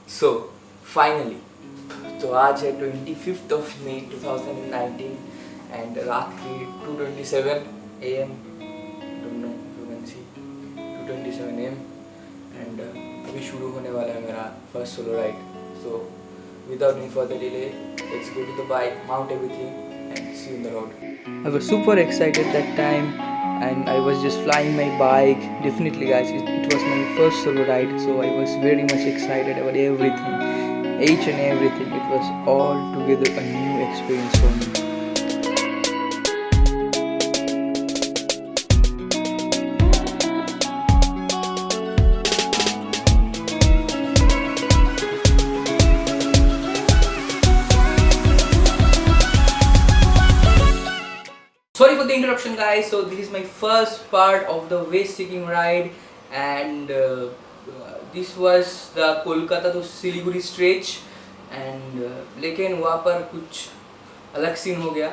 So finally तो आज है 25 मई 2019 एंड रात की 2:27 AM, don't know you can see 2:27 AM and अभी शुरू होने वाला है मेरा first solo ride. So without any further delay, let's go to the bike, mount everything and see you on the road. I was super excited that time and I was just flying my bike. Definitely guys, it was my first solo ride, so I was very much excited about everything, each and everything. It was all together a new experience for me. Sorry for the interruption guys, so this is my first part of the West SIKKIM ride and this was the Kolkata to Siliguri stretch and लेकिन वहाँ पर कुछ अलग scene हो गया.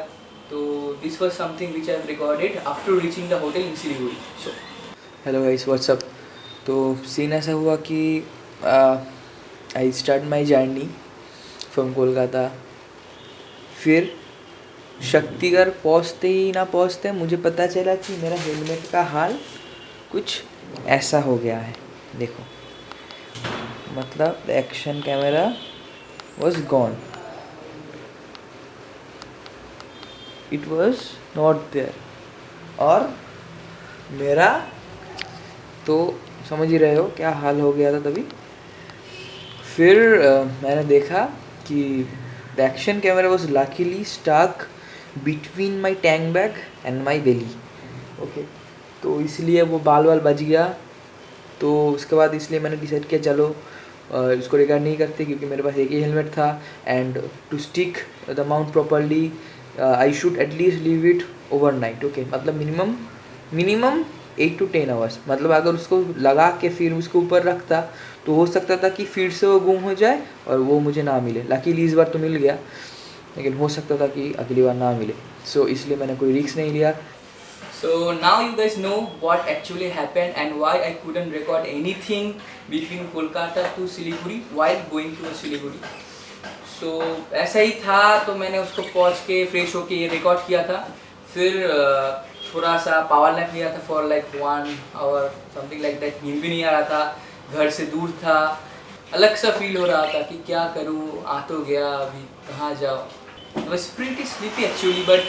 तो this was something which I have recorded after reaching the hotel in Siliguri. So hello guys, what's up? तो scene ऐसा हुआ कि I start my journey from Kolkata. फिर शक्तिगढ़ पहुँचते ही ना पहुँचते मुझे पता चला कि मेरा हेलमेट का हाल कुछ ऐसा हो गया है. देखो मतलब the action camera was gone, it was not there. और मेरा तो समझ ही रहे हो क्या हाल हो गया था तभी. फिर मैंने देखा कि the action camera was luckily stuck between my tank bag and my belly. Okay, तो इसलिए वो बाल बच गया. तो उसके बाद इसलिए मैंने डिसाइड किया चलो इसको रिकॉर्ड नहीं करते क्योंकि मेरे पास एक ही हेलमेट था and to stick the mount properly I should at least leave it overnight. Okay, मतलब मिनिमम 8 to 10 आवर्स. मतलब अगर उसको लगा के फिर उसको ऊपर रखता तो हो सकता था कि फिर से वो गुम हो जाए और वो मुझे ना मिले. लकीली इस बार तो मिल गया, लेकिन हो सकता था कि अगली बार ना मिले. सो इसलिए मैंने कोई रिस्क नहीं लिया. So now you guys know what actually happened and why I couldn't record anything between Kolkata to Siliguri while going to Siliguri. So ऐसा ही था, तो मैंने उसको पहुंच के फ्रेश होके ये रिकॉर्ड किया था. फिर थोड़ा सा पावर नैप लिया था for like 1 hour something like that. नींद भी नहीं आ रहा था, घर से दूर था, अलग सा फील हो रहा था कि क्या करूँ, आ तो गया अभी कहाँ जाओ. बस प्रिटी स्लीपी एक्चुअली, बट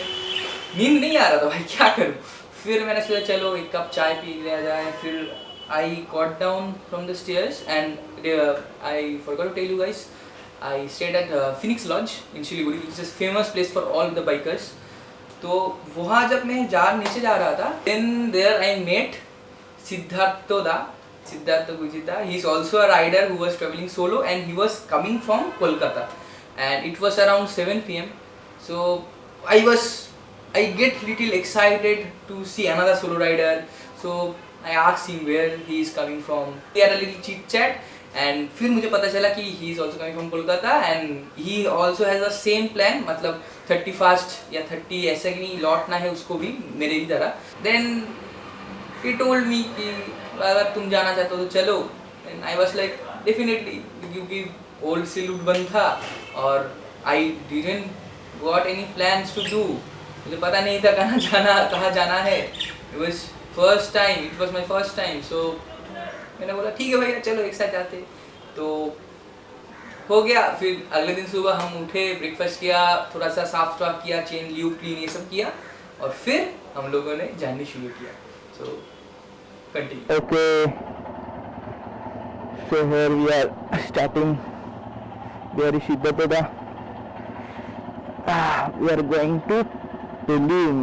नींद नहीं आ रहा था भाई, क्या करूँ. फिर मैंने सोचा चलो एक कप चाय पी लिया जाए. फिर I got down from the stairs and I forgot to tell you guys, I stayed at Phoenix launch in Siliguri which is famous place for all the bikers. तो वहाँ जब मैं नीचे जा रहा था, then there I met Siddharth Gujita. He is also a rider who was traveling solo and he was coming from Kolkata and it was around 7 PM. So I get little excited to see another solo rider. So I asked him where he is coming from. We had a little chit chat and फिर मुझे पता चला कि he is also coming from Kolkata and he also has the same plan. मतलब 31st या 30 ऐसा कि नहीं लौटना है उसको भी मेरे ही तरह. Then he told me कि अगर तुम जाना चाहते हो तो चलो. And I was like definitely, क्योंकि ओल्ड सिलूट बंद था और I didn't got any plans to do. मुझे पता नहीं था कहाँ जाना है. It was my first time. So मैंने बोला ठीक है भैया चलो एक साथ जाते. तो हो गया. फिर अगले दिन सुबह हम उठे, ब्रेकफास्ट किया, थोड़ा सा साफ सुथरा किया, चेन ल्यूब क्लीन ये सब किया और फिर हम लोगों ने जर्नी शुरू किया. So continue. Okay, so here we are starting. There is Siddhartha. We are going to Pelling.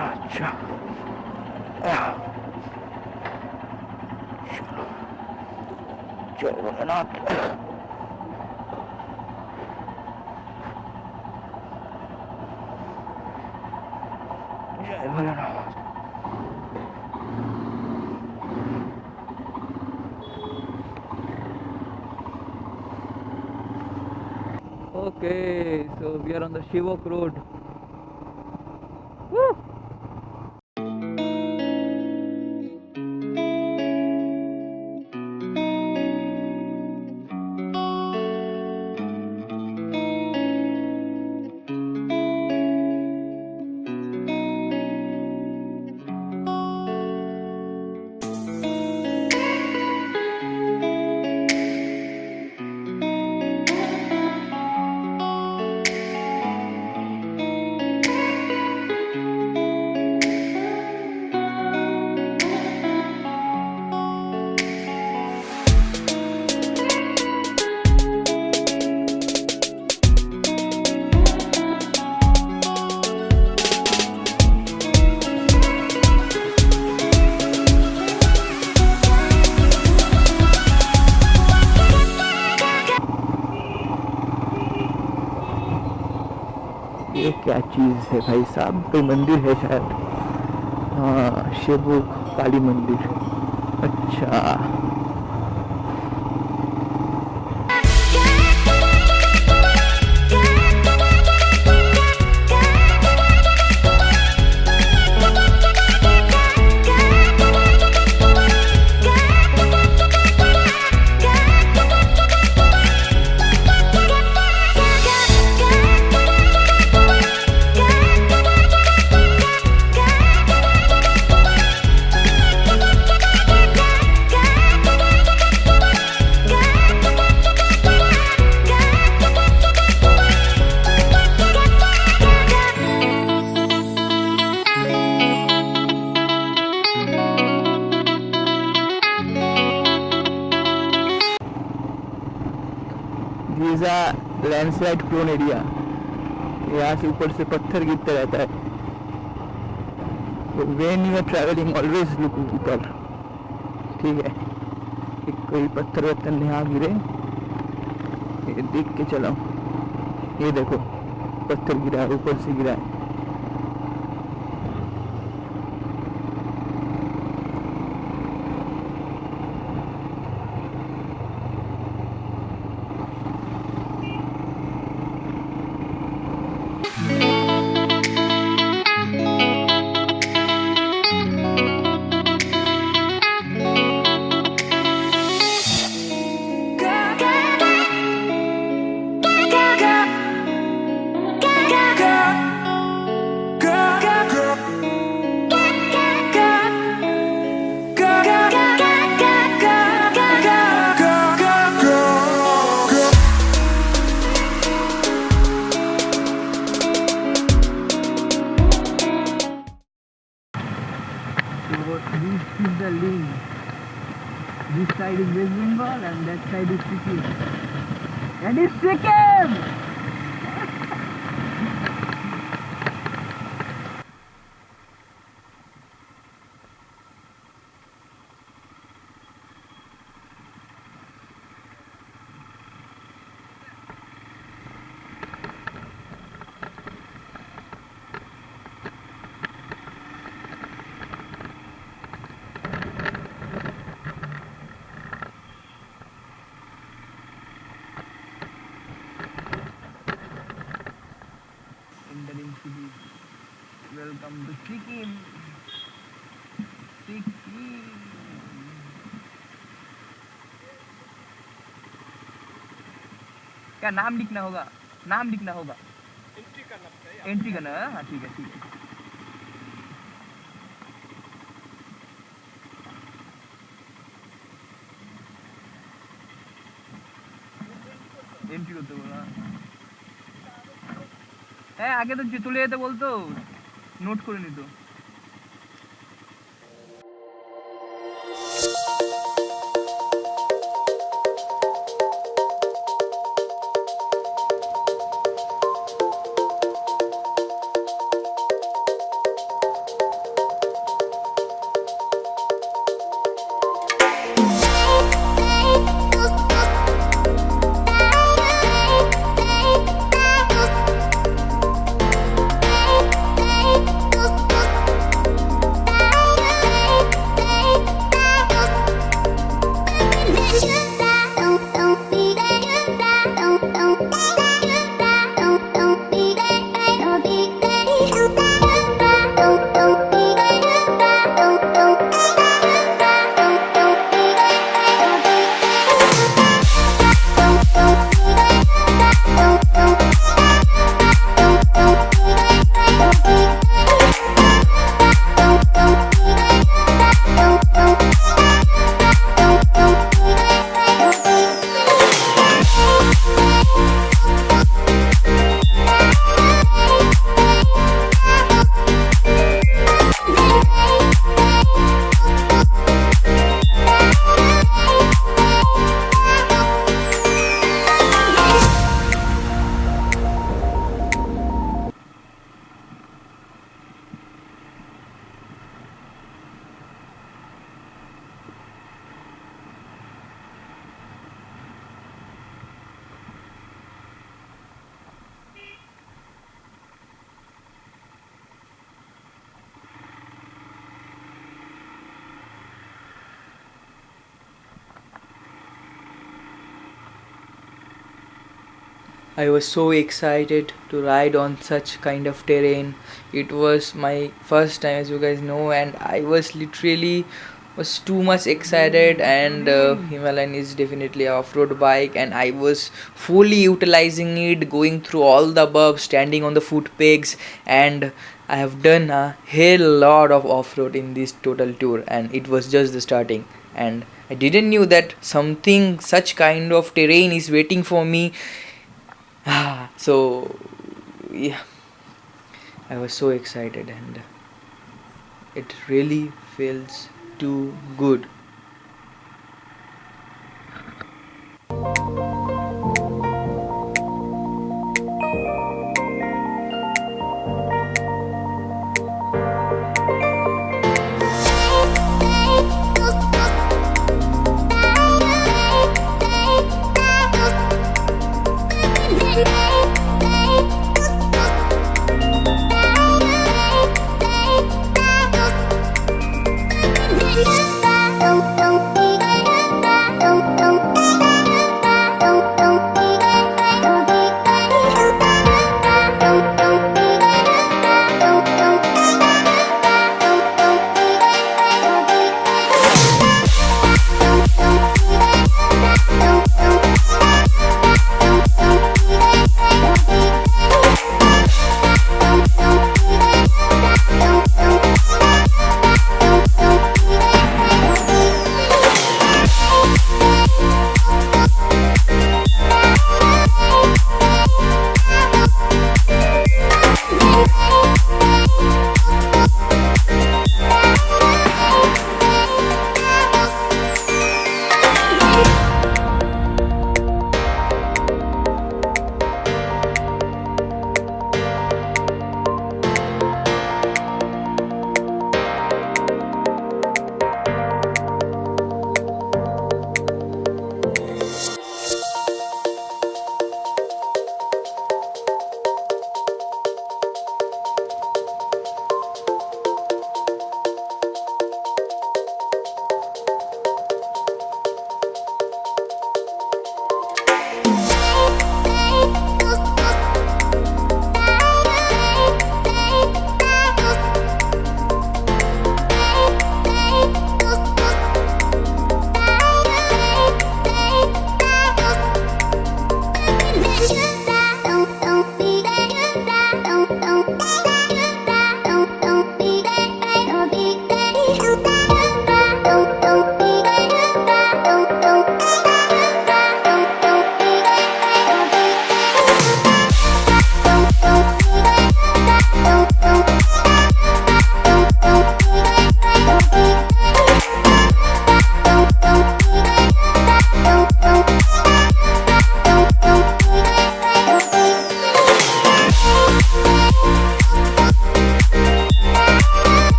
अच्छा. चलो भोलेनाथ. जय Bholenath. Okay, so we are on the Shivok road. Woo! क्या चीज़ है भाई साहब, कोई मंदिर है शायद। हाँ, शिव काली मंदिर। अच्छा, लैंडस्लाइड प्रोन एरिया। यहाँ से ऊपर से पत्थर गिरते रहता है। When you are travelling always look ऊपर, ठीक है। कोई पत्थर वत्थर यहाँ गिरे ये देख के चलाओ। ये देखो पत्थर गिरा है, ऊपर से गिरा है। This is the link. This side is West Bengal and that side is Sikkim. And it's Sikkim! Welcome to Sikkim. Sikkim. क्या नाम लिखना होगा? नाम लिखना होगा। एंट्री करना है। हाँ ठीक है ठीक है। एंट्री करते बोला है। आगे तो चले যেতে বলতো, নোট করে নিত। I was so excited to ride on such kind of terrain. It was my first time, as you guys know, and I was literally was too much excited. And Himalayan is definitely a off-road bike, and I was fully utilizing it, going through all the above, standing on the foot pegs, and I have done a hell lot of off-road in this total tour, and it was just the starting. And I didn't knew that something such kind of terrain is waiting for me. So yeah, I was so excited, and it really feels too good.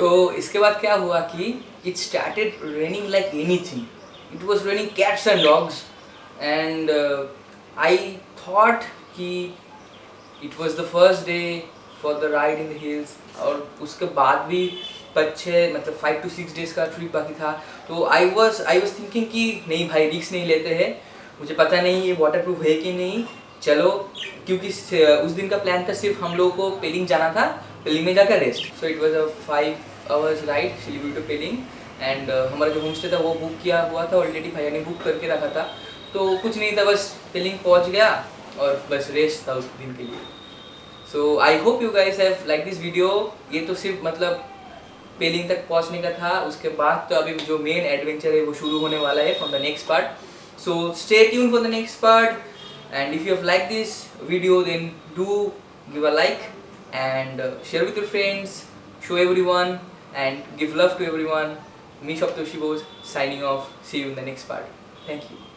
तो इसके बाद क्या हुआ कि it started raining like anything. It was raining cats and dogs and I thought कि it was the first day for the ride in the hills. और उसके बाद भी 5-6 मतलब 5 to 6 डेज का ट्रिप बाकी था. तो आई वॉज थिंकिंग कि नहीं भाई रिस्क नहीं लेते हैं, मुझे पता नहीं ये वाटर प्रूफ है कि नहीं, चलो. क्योंकि उस दिन का प्लान था सिर्फ हम लोगों को पेलिंग जाना था, पेलिंग में जाकर rest. So it was a 5 hours ride Siliguri to Pelling. And हमारा जो होम स्टे था वो बुक किया हुआ था ऑलरेडी, भैया ने बुक करके रखा था. तो कुछ नहीं था, बस पेलिंग पहुंच गया और बस रेस्ट था उस दिन के लिए. So I hope you guys have like this video. ये तो सिर्फ मतलब पेलिंग तक पहुंचने का था. उसके बाद तो अभी जो मेन एडवेंचर है वो शुरू होने वाला है from the next part. So stay tune for the next part. And if you have like this video then do give a like and share with your friends, show everyone and give love to everyone. Me Shoptoshi Bose signing off. See you in the next part. Thank you.